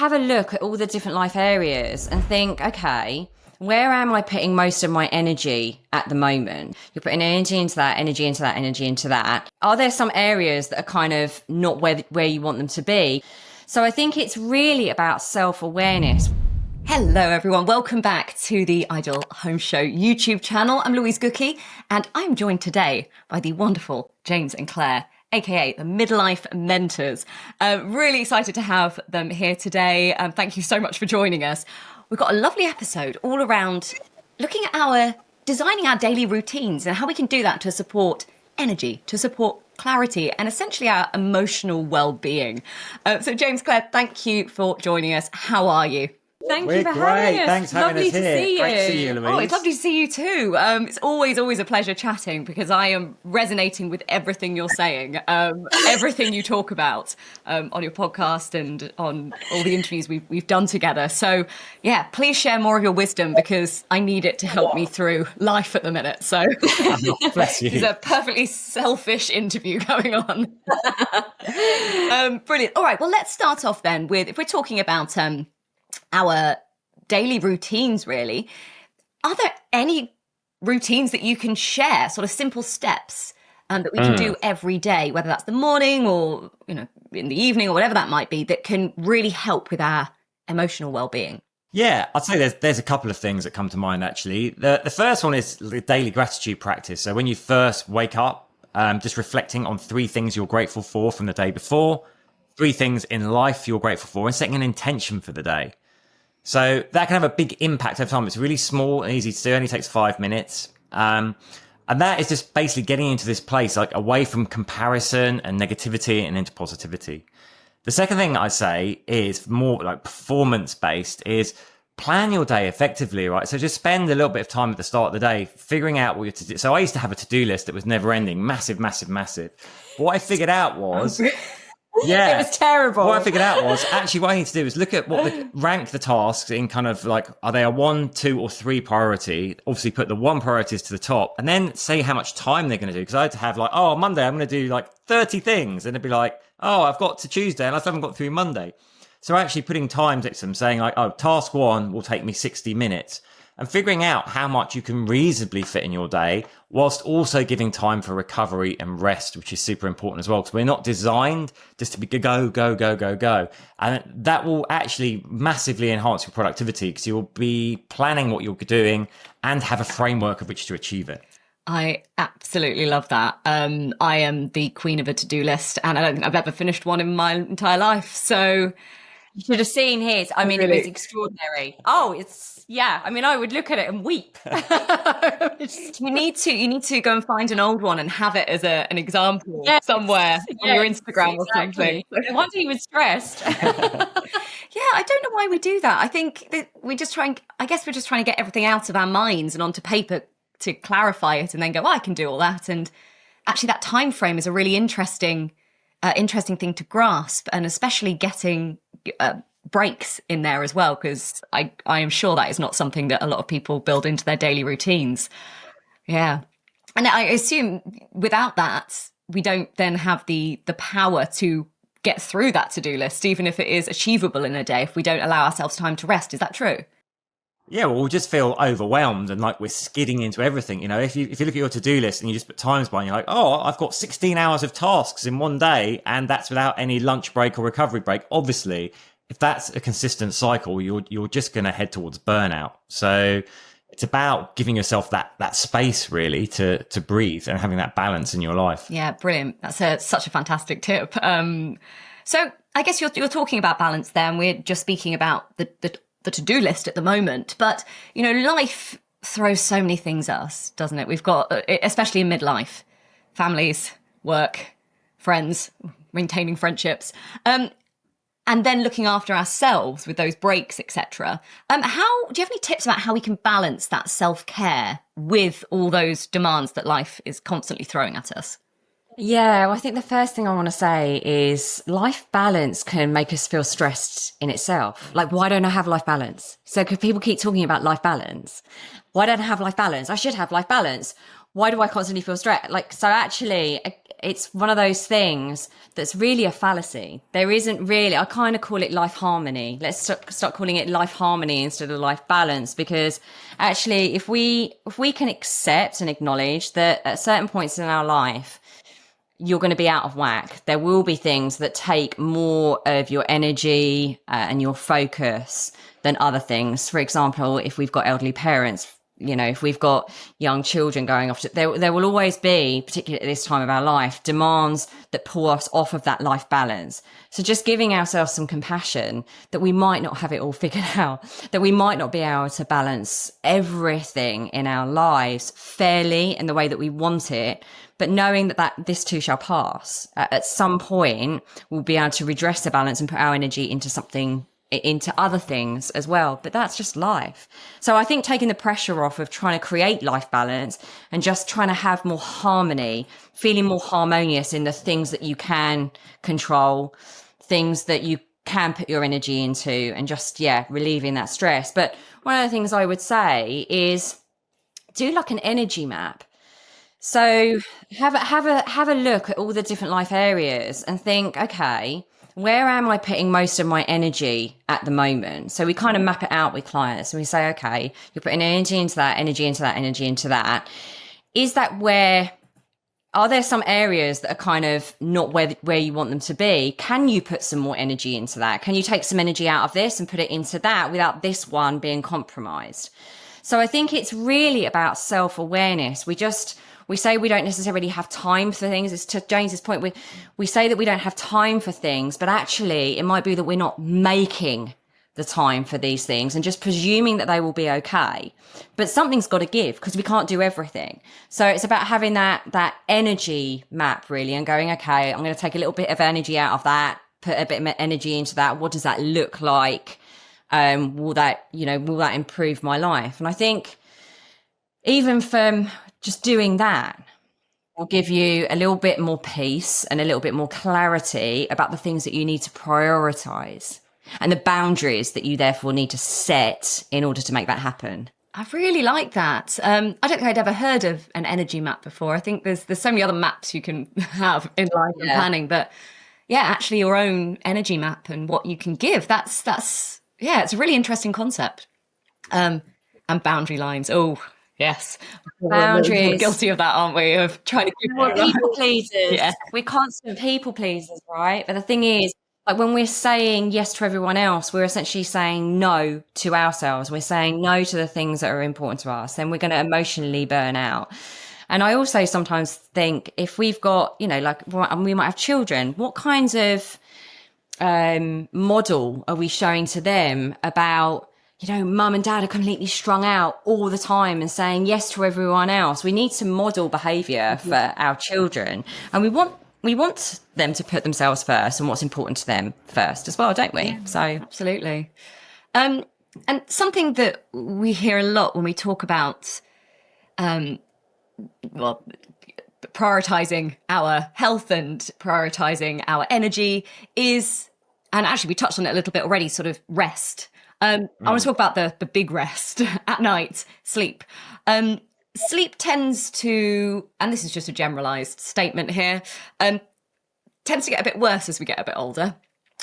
have a look at all the different life areas and think, okay, where am I putting most of my energy at the moment? You're putting energy into that, energy into that, energy into that. Are there some areas that are kind of not where you want them to be? So I think it's really about self-awareness. Hello, everyone. Welcome back to the Ideal Home Show YouTube channel. I'm Louise Gookie, and I'm joined today by the wonderful James and Claire, aka the Midlife Mentors. Really excited to have them here today. Thank you so much for joining us. We've got a lovely episode all around looking at designing our daily routines and how we can do that to support energy, to support clarity, and essentially our emotional well-being. So James, Claire, thank you for joining us. How are you? Thank you for having us. Thanks for having us here. See Great to see you, Louise. Oh, it's lovely to see you too. It's always a pleasure chatting because I am resonating with everything you're saying, everything you talk about on your podcast and on all the interviews we've done together. So yeah, please share more of your wisdom because I need it to help me through life at the minute. So bless you. It's a perfectly selfish interview going on. Brilliant. All right, well, let's start off then with, if we're talking about our daily routines, really, are there any routines that you can share, sort of simple steps that we can do every day, whether that's the morning or, you know, in the evening or whatever that might be, that can really help with our emotional well-being? Yeah, I'd say there's a couple of things that come to mind, actually. The first one is the daily gratitude practice. So when you first wake up, just reflecting on 3 things you're grateful for from the day before, 3 things in life you're grateful for, and setting an intention for the day. So that can have a big impact over time. It's really small and easy to do. It only takes 5 minutes. And that is just basically getting into this place, like away from comparison and negativity and into positivity. The second thing I say is more like performance based, is plan your day effectively, right? So just spend a little bit of time at the start of the day figuring out what you're to do. So I used to have a to-do list that was never ending, massive. But what I figured out was... Yeah, it was terrible. What I figured out was actually what I need to do is look at rank the tasks in kind of like, are they a 1, 2 or 3 priority? Obviously put the 1 priorities to the top and then say how much time they're going to do. Because I had to have like, oh, Monday, I'm going to do like 30 things. And it'd be like, oh, I've got to Tuesday and I still haven't got through Monday. So actually putting times at them, saying like, oh, task 1 will take me 60 minutes. And figuring out how much you can reasonably fit in your day whilst also giving time for recovery and rest, which is super important as well, because we're not designed just to be go. And that will actually massively enhance your productivity because you'll be planning what you're doing and have a framework of which to achieve it. I absolutely love that. I am the queen of a to-do list and I don't think I've ever finished one in my entire life. So... You should have seen his. I mean, really? It was extraordinary. Oh, I mean, I would look at it and weep. You need to go and find an old one and have it as an example somewhere on your Instagram or something. No wonder he was stressed. Yeah, I don't know why we do that. I think that we're just trying to get everything out of our minds and onto paper to clarify it and then go, oh, I can do all that. And actually that time frame is a really interesting thing to grasp, and especially getting breaks in there as well, because I am sure that is not something that a lot of people build into their daily routines. Yeah. And I assume without that, we don't then have the power to get through that to-do list, even if it is achievable in a day, if we don't allow ourselves time to rest. Is that true? Yeah, well, we'll just feel overwhelmed and like we're skidding into everything. You know, if you look at your to-do list and you just put times by and you're like, oh, I've got 16 hours of tasks in one day and that's without any lunch break or recovery break. Obviously, if that's a consistent cycle, you're just going to head towards burnout. So it's about giving yourself that space really to breathe and having that balance in your life. Yeah, brilliant. That's such a fantastic tip. So I guess you're talking about balance there, and we're just speaking about the to-do list at the moment, but you know, life throws so many things at us, doesn't it? We've got, especially in midlife, families, work, friends, maintaining friendships, and then looking after ourselves with those breaks, etc. Do you have any tips about how we can balance that self-care with all those demands that life is constantly throwing at us? Yeah, well, I think the first thing I want to say is life balance can make us feel stressed in itself. Like, why don't I have life balance? So could people keep talking about life balance? Why don't I have life balance? I should have life balance. why do I constantly feel stressed? Like, so actually, it's one of those things that's really a fallacy. There isn't really, I kind of call it life harmony. Let's start calling it life harmony instead of life balance, because actually, if we can accept and acknowledge that at certain points in our life, you're going to be out of whack. There will be things that take more of your energy and your focus than other things. For example, if we've got elderly parents, if we've got young children going off, there will always be, particularly at this time of our life, demands that pull us off of that life balance. So just giving ourselves some compassion that we might not have it all figured out, that we might not be able to balance everything in our lives fairly in the way that we want it, but knowing that this too shall pass. At some point, we'll be able to redress the balance and put our energy into other things as well. But that's just life. So I think taking the pressure off of trying to create life balance and just trying to have more harmony, feeling more harmonious in the things that you can control, things that you can put your energy into, and just, relieving that stress. But one of the things I would say is do like an energy map. So have a look at all the different life areas and think, okay, where am I putting most of my energy at the moment? So we kind of map it out with clients and we say, okay, you're putting energy into that, energy into that, energy into that. Is that are there some areas that are kind of not where you want them to be? Can you put some more energy into that? Can you take some energy out of this and put it into that without this one being compromised? So I think it's really about self-awareness. We say we don't necessarily have time for things. It's to James's point. We say that we don't have time for things, but actually it might be that we're not making the time for these things and just presuming that they will be okay. But something's got to give because we can't do everything. So it's about having that energy map really and going, okay, I'm going to take a little bit of energy out of that, put a bit of energy into that. What does that look like? Will that improve my life? And I think even from just doing that will give you a little bit more peace and a little bit more clarity about the things that you need to prioritize and the boundaries that you therefore need to set in order to make that happen. I really like that. I don't think I'd ever heard of an energy map before. I think there's so many other maps you can have in life and planning, but actually your own energy map and what you can give. That's it's a really interesting concept. And boundary lines. Oh, yes. Boundaries. We're guilty of that, aren't we? Of trying to keep people pleasers. Yeah. We're constant people pleasers, right? But the thing is, like when we're saying yes to everyone else, we're essentially saying no to ourselves. We're saying no to the things that are important to us. Then we're going to emotionally burn out. And I also sometimes think if we've got, we might have children, what kinds of model are we showing to them about, mum and dad are completely strung out all the time and saying yes to everyone else? We need to model behavior for our children, and we want them to put themselves first and what's important to them first as well, don't we? Yeah, so absolutely. And something that we hear a lot when we talk about, prioritizing our health and prioritizing our energy is, and actually we touched on it a little bit already, sort of rest. I want to talk about the big rest at night, sleep. Sleep tends to, and this is just a generalized statement here, tends to get a bit worse as we get a bit older.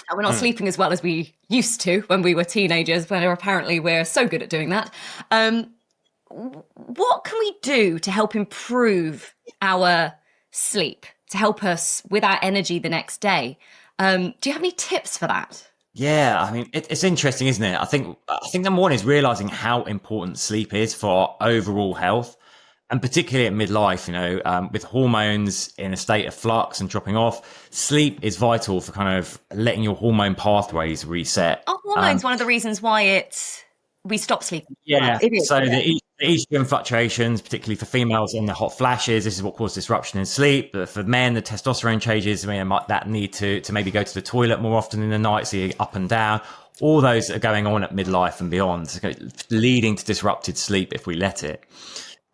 And we're not sleeping as well as we used to when we were teenagers, when apparently we're so good at doing that. What can we do to help improve our sleep, to help us with our energy the next day? Do you have any tips for that? Yeah, I mean, it's interesting, isn't it? I think number one is realizing how important sleep is for our overall health, and particularly at midlife, with hormones in a state of flux and dropping off, sleep is vital for kind of letting your hormone pathways reset. Are hormones one of the reasons why we stop sleeping? Yeah, so the estrogen fluctuations, particularly for females, and the hot flashes, this is what causes disruption in sleep. But for men, the testosterone changes, that need to maybe go to the toilet more often in the night, so you're up and down. All those are going on at midlife and beyond, leading to disrupted sleep if we let it.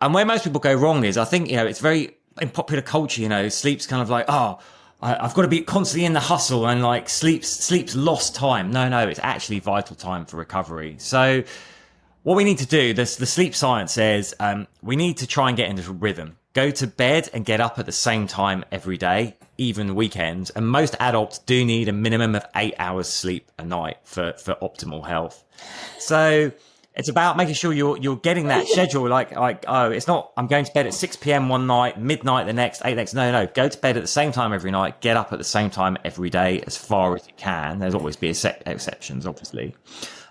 And where most people go wrong is, I think, it's very in popular culture, sleep's kind of like, I've got to be constantly in the hustle, and like sleep's lost time. No, it's actually vital time for recovery. So what we need to do, the sleep science says, we need to try and get into a rhythm. go to bed and get up at the same time every day, even weekends. And most adults do need a minimum of 8 hours sleep a night for optimal health. So it's about making sure you're getting that schedule. Like, oh, it's not, I'm going to bed at 6 p.m. one night, midnight the next, 8 next. No. Go to bed at the same time every night, get up at the same time every day as far as you can. There's always be exceptions, obviously.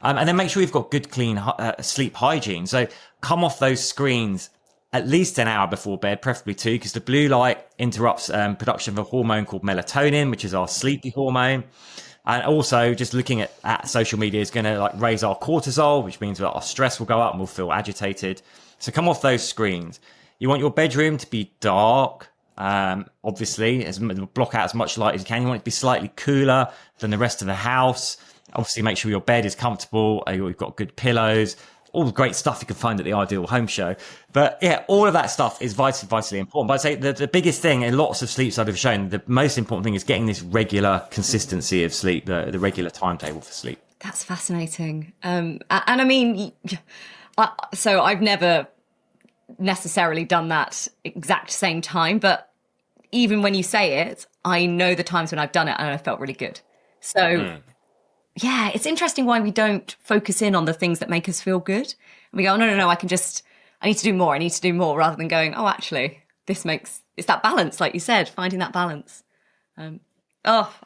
And then make sure you've got good, clean sleep hygiene. So come off those screens at least an hour before bed, preferably 2, because the blue light interrupts production of a hormone called melatonin, which is our sleepy hormone. And also just looking at social media is going to like raise our cortisol, which means that our stress will go up and we'll feel agitated. So come off those screens. You want your bedroom to be dark, obviously, block out as much light as you can. You want it to be slightly cooler than the rest of the house. Obviously, make sure your bed is comfortable. You've got good pillows, all the great stuff you can find at the Ideal Home Show. But yeah, all of that stuff is vitally important. But I'd say the biggest thing, and lots of sleep studies have shown, the most important thing is getting this regular consistency of sleep, the regular timetable for sleep. That's fascinating. And I mean, so I've never necessarily done that exact same time, but even when you say it, I know the times when I've done it and I felt really good. So yeah, it's interesting why we don't focus in on the things that make us feel good. And we go, no, I need to do more, rather than going, oh, actually, it's that balance, like you said, finding that balance.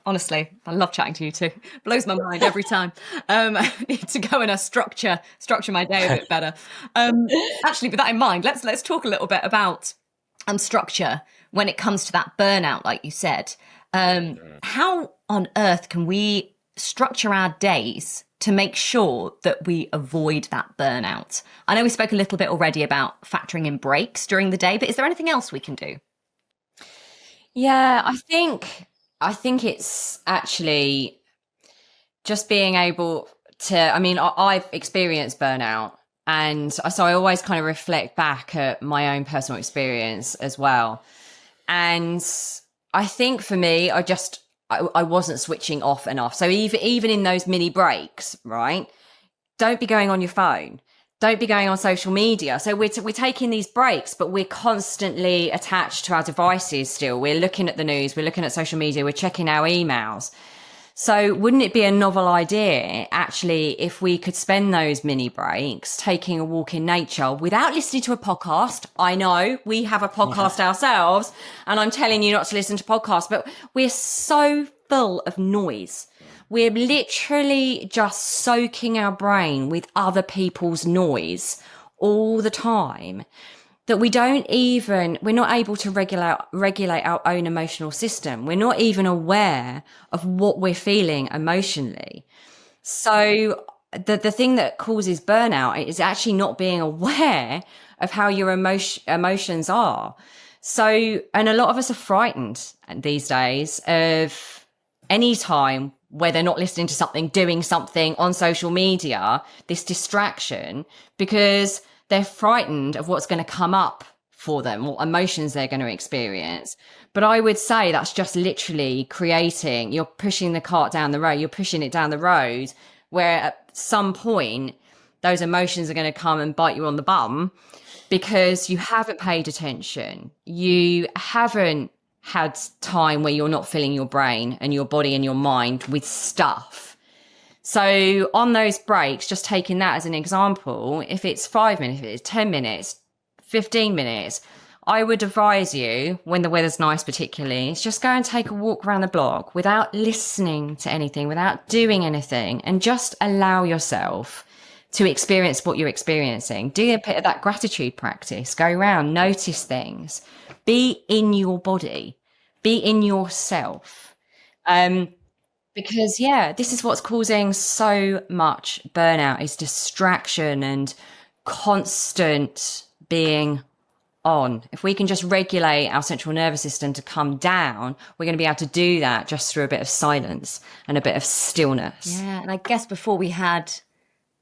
Honestly, I love chatting to you too. Blows my mind every time. I need to go and structure my day a bit better. Actually, with that in mind, let's talk a little bit about structure when it comes to that burnout, like you said. How on earth can we structure our days to make sure that we avoid that burnout? I know we spoke a little bit already about factoring in breaks during the day, but is there anything else we can do? Yeah, I think it's actually just being able to, I mean, I've experienced burnout, and so I always kind of reflect back at my own personal experience as well. And I think for me, I wasn't switching off enough. So even in those mini breaks, right? Don't be going on your phone. Don't be going on social media. So we're taking these breaks, but we're constantly attached to our devices still. We're looking at the news. We're looking at social media. We're checking our emails. So wouldn't it be a novel idea, actually, if we could spend those mini breaks taking a walk in nature without listening to a podcast? I know we have a podcast ourselves, and I'm telling you not to listen to podcasts, but we're so full of noise. We're literally just soaking our brain with other people's noise all the time, that we're not able to regulate our own emotional system. We're not even aware of what we're feeling emotionally. So the thing that causes burnout is actually not being aware of how your emotions are. So, and a lot of us are frightened these days of any time where they're not listening to something, doing something on social media, this distraction, because they're frightened of what's going to come up for them, what emotions they're going to experience. But I would say that's just literally you're pushing the cart down the road, you're pushing it down the road, where at some point those emotions are going to come and bite you on the bum because you haven't paid attention. You haven't had time where you're not filling your brain and your body and your mind with stuff. So on those breaks, just taking that as an example, if it's 5 minutes, if it's 10 minutes, 15 minutes, I would advise you, when the weather's nice particularly, is just go and take a walk around the block without listening to anything, without doing anything, and just allow yourself to experience what you're experiencing. Do a bit of that gratitude practice. Go around, notice things. Be in your body. Be in yourself. Because, yeah, this is what's causing so much burnout, is distraction and constant being on. If we can just regulate our central nervous system to come down, we're going to be able to do that just through a bit of silence and a bit of stillness. Yeah, and I guess before we had,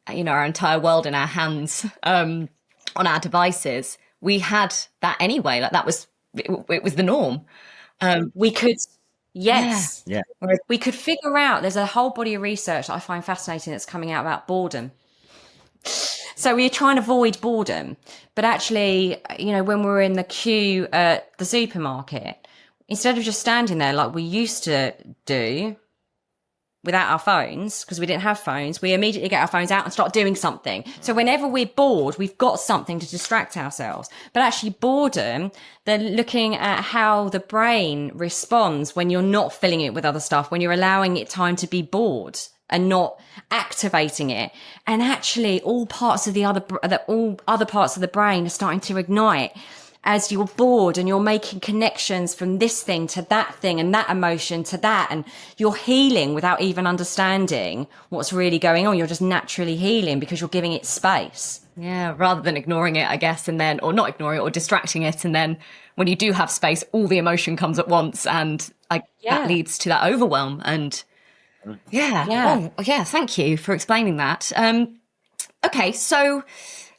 our entire world in our hands, on our devices, we had that anyway. Like it was the norm. We could... Yes. Yeah. We could figure out, there's a whole body of research that I find fascinating that's coming out about boredom. So we try and avoid boredom. But actually, you know, when we're in the queue at the supermarket, instead of just standing there like we used to do without our phones, because we didn't have phones, we immediately get our phones out and start doing something. So whenever we're bored, we've got something to distract ourselves. But actually boredom, they're looking at how the brain responds when you're not filling it with other stuff, when you're allowing it time to be bored and not activating it. And actually all parts of all other parts of the brain are starting to ignite as you're bored, and you're making connections from this thing to that thing and that emotion to that. And you're healing without even understanding what's really going on. You're just naturally healing because you're giving it space. Yeah, rather than ignoring it, I guess, and then, or not ignoring it, or distracting it. And then when you do have space, all the emotion comes at once, and that leads to that overwhelm. And yeah. Thank you for explaining that. Okay, so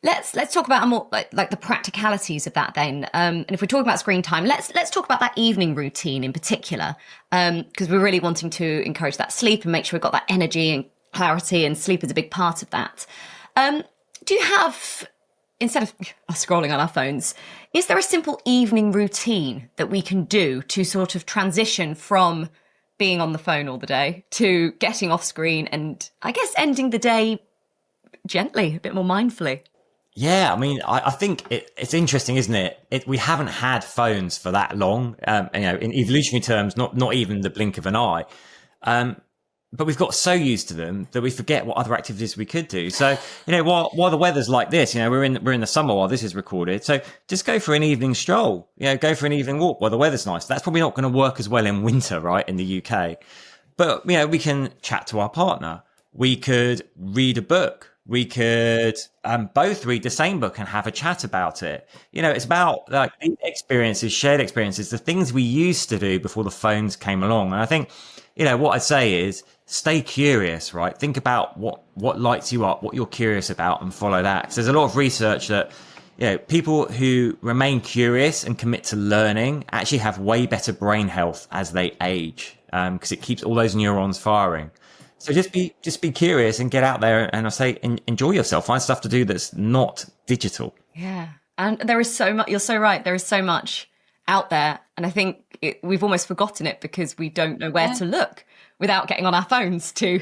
let's talk about more like the practicalities of that then. And if we're talking about screen time, let's talk about that evening routine in particular, because we're really wanting to encourage that sleep and make sure we've got that energy and clarity, and sleep is a big part of that. Do you have, instead of scrolling on our phones, is there a simple evening routine that we can do to sort of transition from being on the phone all the day to getting off screen and, I guess, ending the day gently, a bit more mindfully? Yeah, I mean, I think it's interesting, isn't it? We haven't had phones for that long, you know, in evolutionary terms, not even the blink of an eye. But we've got so used to them that we forget what other activities we could do. So, you know, while the weather's like this, you know, we're in the summer while this is recorded. So just go for an evening stroll, you know, go for an evening walk while the weather's nice. That's probably not going to work as well in winter, right, in the UK. But, you know, we can chat to our partner. We could read a book. We could both read the same book and have a chat about it. You know, it's about like experiences, shared experiences, the things we used to do before the phones came along. And I think, you know, what I'd say is stay curious, right? Think about what lights you up, what you're curious about, and follow that. 'Cause there's a lot of research that, you know, people who remain curious and commit to learning actually have way better brain health as they age, because it keeps all those neurons firing. So just be curious and get out there, and I say enjoy yourself. Find stuff to do that's not digital. Yeah, and there is so much. You're so right. There is so much out there, and I think we've almost forgotten it because we don't know where to look without getting on our phones to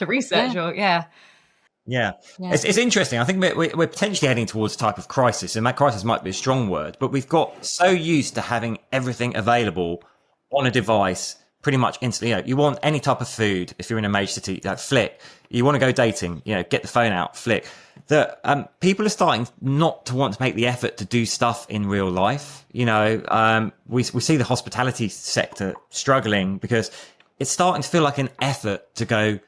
research. Yeah. It's interesting. I think we're potentially heading towards a type of crisis, and that crisis might be a strong word, but we've got so used to having everything available on a device pretty much instantly. You know, you want any type of food if you're in a major city, like flick. You want to go dating, you know, get the phone out, flick. That people are starting not to want to make the effort to do stuff in real life. You know, we see the hospitality sector struggling because it's starting to feel like an effort to go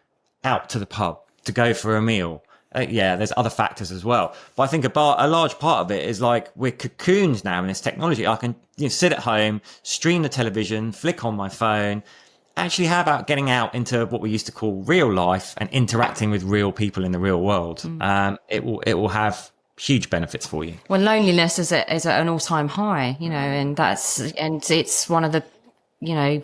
out to the pub, to go for a meal. Yeah, there's other factors as well. But I think a large part of it is like we're cocooned now in this technology. I can sit at home, stream the television, flick on my phone. Actually, how about getting out into what we used to call real life and interacting with real people in the real world? It will have huge benefits for you. Well, loneliness is at an all-time high, you know, and it's one of the, you know,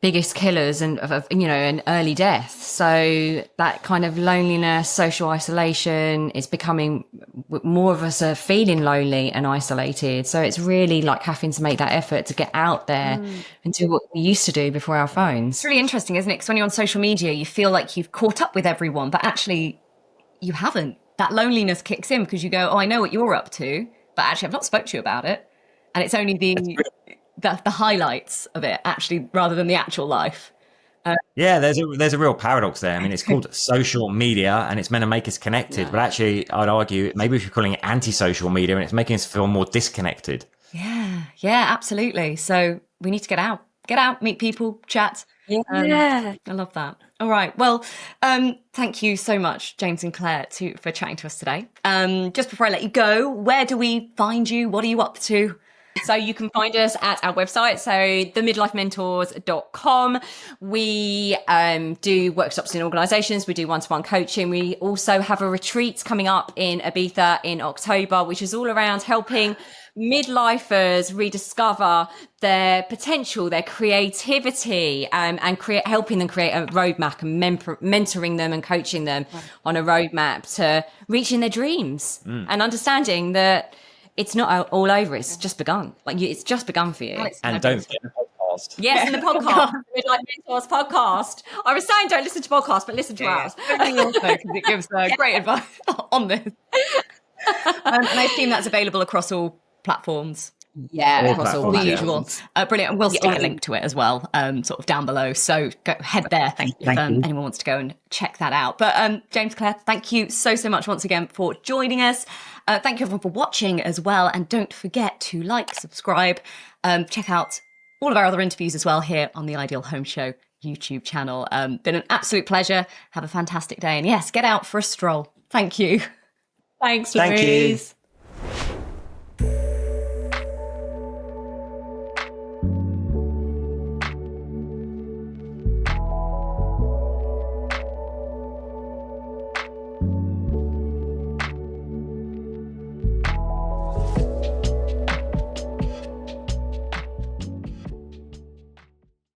biggest killers and of you know, an early death. So that kind of loneliness, social isolation is becoming, more of us are feeling lonely and isolated. So it's really like having to make that effort to get out there and do what we used to do before our phones. It's really interesting, isn't it? Because when you're on social media, you feel like you've caught up with everyone, but actually you haven't. That loneliness kicks in because you go, oh, I know what you're up to, but actually I've not spoke to you about it. And it's only the highlights of it, actually, rather than the actual life. Yeah, there's a real paradox there. I mean, it's called social media and it's meant to make us connected, but actually I'd argue maybe we should be calling it anti-social media, and it's making us feel more disconnected. Yeah, absolutely. So we need to get out, meet people, chat. Yeah. I love that. All right. Well, thank you so much, James and Claire, for chatting to us today. Just before I let you go, where do we find you? What are you up to? So you can find us at our website, so themidlifementors.com. We do workshops in organisations. We do one-to-one coaching. We also have a retreat coming up in Ibiza in October, which is all around helping midlifers rediscover their potential, their creativity, and helping them create a roadmap and mentoring them and coaching them on a roadmap to reaching their dreams and understanding that it's not all over. It's just begun. It's just begun for you. And don't forget the podcast. Yes, and the podcast, the Midlife Mentors podcast. I was saying don't listen to podcasts, but listen to ours. Also, because it gives great advice on this. And I assume that's available across all platforms. Yeah, All across all platforms, The yeah. usual. Brilliant. And we'll stick a link to it as well, sort of down below. So go head there if anyone wants to go and check that out. But James, Claire, thank you so much once again for joining us. Thank you everyone for watching as well. And don't forget to like, subscribe, check out all of our other interviews as well here on the Ideal Home Show YouTube channel. Been an absolute pleasure. Have a fantastic day. And yes, get out for a stroll. Thank you. Thanks, Thank you. Louise.